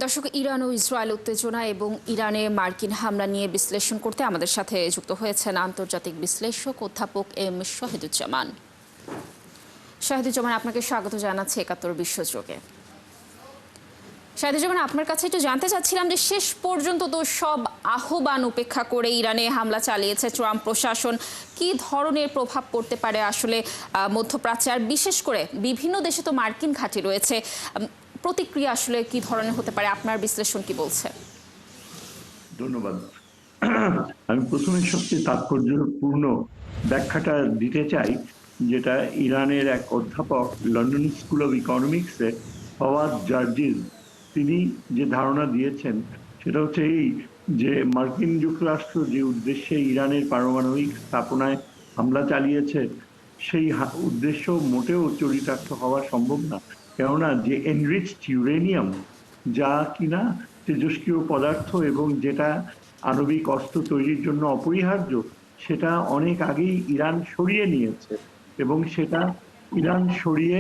দর্শক, ইরান ও ইসরায়েল উত্তেজনা এবং ইরানে মার্কিন হামলা নিয়ে বিশ্লেষণ করতে আমাদের সাথে যুক্ত হয়েছেন আন্তর্জাতিক বিশ্লেষক অধ্যাপক এম শাহিদুজ্জামান। শাহিদুজ্জামান, আপনাকে স্বাগত জানাচ্ছি ৭১ বিশ্বযোগে। শাহিদুজ্জামান, আপনার কাছে একটু জানতে চাচ্ছিলাম যে শেষ পর্যন্ত তো সব আহ্বান উপেক্ষা করে ইরানে হামলা চালিয়েছে ট্রাম্প প্রশাসন। কি ধরনের প্রভাব পড়তে পারে আসলে মধ্যপ্রাচ্যে, আর বিশেষ করে বিভিন্ন দেশে তো মার্কিন ঘাঁটি রয়েছে, প্রতিক্রিয়া আসলে কি ধরনের হতে পারে? আপনার বিশ্লেষণ কি বলছে? ধন্যবাদ। আমি প্রথমে সবচেয়ে তাৎপর্যপূর্ণ ব্যাখ্যাটা দিতে চাই, যেটা ইরানের এক অধ্যাপক লন্ডন স্কুল অব ইকোনমিক্সে ফওয়াদ জার্জিস তিনি যে ধারণা দিয়েছেন সেটা হচ্ছে এই, যে মার্কিন যুক্তরাষ্ট্র যে উদ্দেশ্যে ইরানের পারমাণবিক স্থাপনায় হামলা চালিয়েছে সেই উদ্দেশ্য মোটেও চরিতার্থ হওয়া সম্ভব না। কেননা যে এনরিচড ইউরেনিয়াম, যা কিনা তেজস্ক্রিয় পদার্থ এবং যেটা আণবিক অস্ত্র তৈরির জন্য অপরিহার্য, সেটা অনেক আগেই ইরান সরিয়ে নিয়েছে এবং সেটা ইরান সরিয়ে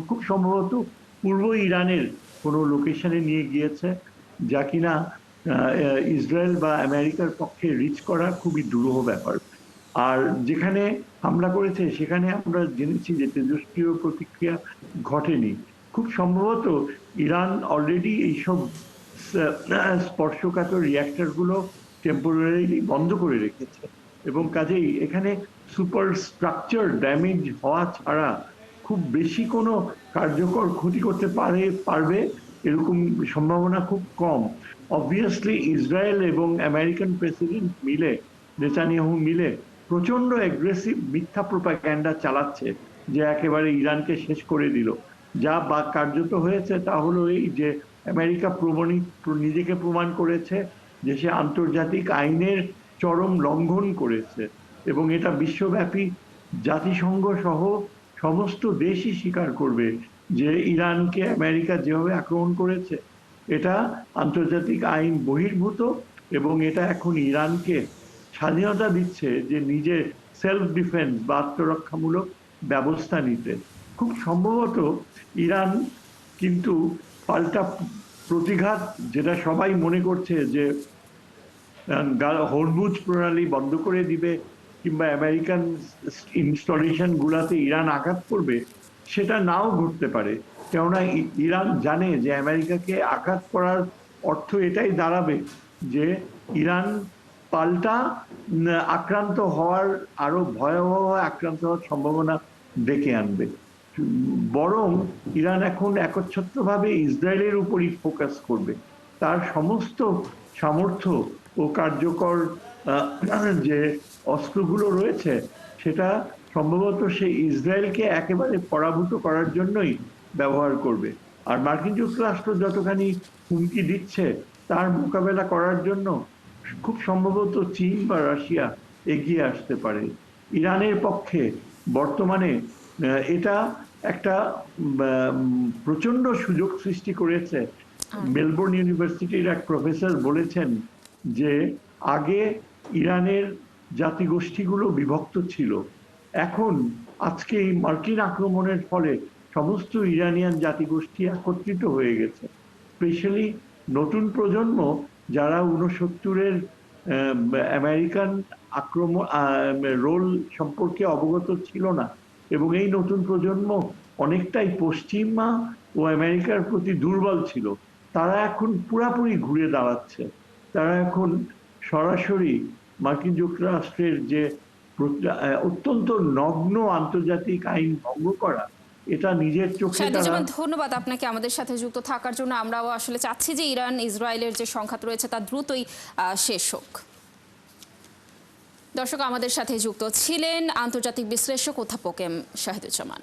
খুব সম্ভবত পূর্ব ইরানের কোনো লোকেশনে নিয়ে গিয়েছে, যা কিনা ইসরায়েল বা আমেরিকার পক্ষে রিচ করা খুবই দুরূহ ব্যাপার। আর যেখানে হামলা করেছে সেখানে আমরা জেনেছি যে তেজস্ক্রিয় প্রতিক্রিয়া ঘটেনি। খুব সম্ভবত ইরান অলরেডি এইসব স্পর্শকাতর রিঅ্যাক্টরগুলো টেম্পোরারিলি বন্ধ করে রেখেছে এবং কাজেই এখানে সুপার স্ট্রাকচার ড্যামেজ হওয়া ছাড়া খুব বেশি কোনো কার্যকর ক্ষতি করতে পারবে এরকম সম্ভাবনা খুব কম। অবভিয়াসলি ইসরায়েল এবং আমেরিকান প্রেসিডেন্ট মিলে, নেতানিয়াহু মিলে প্রচন্ড অ্যাগ্রেসিভ মিথ্যা প্রোপাগ্যান্ডা চালাচ্ছে যে একেবারে ইরানকে শেষ করে দিল। যা বা কার্যত হয়েছে তা হলো এই যে আমেরিকা নিজেকে প্রমাণ করেছে যে সে আন্তর্জাতিক আইনের চরম লঙ্ঘন করেছে এবং এটা বিশ্বব্যাপী জাতিসংঘ সহ সমস্ত দেশই স্বীকার করবে যে ইরানকে আমেরিকা যেভাবে আক্রমণ করেছে এটা আন্তর্জাতিক আইন বহির্ভূত এবং এটা এখন ইরানকে স্বাধীনতা দিচ্ছে যে নিজের সেলফ ডিফেন্স বা আত্মরক্ষামূলক ব্যবস্থা নিতে। খুব সম্ভবত ইরান কিন্তু পাল্টা প্রতিঘাত, যেটা সবাই মনে করছে যে হরমুজ প্রণালী বন্ধ করে দিবে কিংবা আমেরিকান ইনস্টলেশন গুলাতে ইরান আঘাত করবে, সেটা নাও ঘটতে পারে। কেননা ইরান জানে যে আমেরিকাকে আঘাত করার অর্থ এটাই দাঁড়াবে যে ইরান পাল্টা আক্রান্ত হওয়ার, আরো ভয়াবহ আক্রান্ত হওয়ার সম্ভাবনা ডেকে আনবে। বরং ইরান এখন একচ্ছত্রভাবে ইসরায়েলের উপরই ফোকাস করবে। তার সমস্ত সামর্থ্য ও কার্যকর যে অস্ত্রগুলো রয়েছে সেটা সম্ভবত সে ইসরায়েলকে একেবারে পরাভূত করার জন্যই ব্যবহার করবে। আর মার্কিন যুক্তরাষ্ট্র যতখানি হুমকি দিচ্ছে তার মোকাবেলা করার জন্য খুব সম্ভবত চীন বা রাশিয়া এগিয়ে আসতে পারে। ইরানের পক্ষে বর্তমানে এটা একটা প্রচন্ড সুযোগ সৃষ্টি করেছে। মেলবোর্ন ইউনিভার্সিটির এক প্রফেসর বলেছেন যে আগে ইরানের জাতিগোষ্ঠীগুলো বিভক্ত ছিল, এখন আজকে এই মার্কিন আক্রমণের ফলে সমস্ত ইরানিয়ান জাতিগোষ্ঠী একত্রিত হয়ে গেছে। স্পেশালি নতুন প্রজন্ম যারা 69-এর আমেরিকান আক্রমণ রোল সম্পর্কে অবগত ছিল না এবং এই নতুন প্রজন্ম অনেকটাই পশ্চিমা ও আমেরিকার প্রতি দুর্বল ছিল, তারা এখন পুরাপুরি ঘুরে দাঁড়াচ্ছে। তারা এখন সরাসরি মার্কিন যুক্তরাষ্ট্রের যে অত্যন্ত নগ্ন আন্তর্জাতিক আইন ভঙ্গ করা, এটা নিজের চোখে তারা। ধন্যবাদ আপনাকে আমাদের সাথে যুক্ত থাকার জন্য। আমরাও আসলে চাচ্ছি যে ইরান ইসরায়েলের যে সংঘাত রয়েছে তা দ্রুতই শেষ হোক। দর্শক, আমাদের সাথে যুক্ত ছিলেন আন্তর্জাতিক বিশ্লেষক অধ্যাপক এম শাহিদুজ্জামান।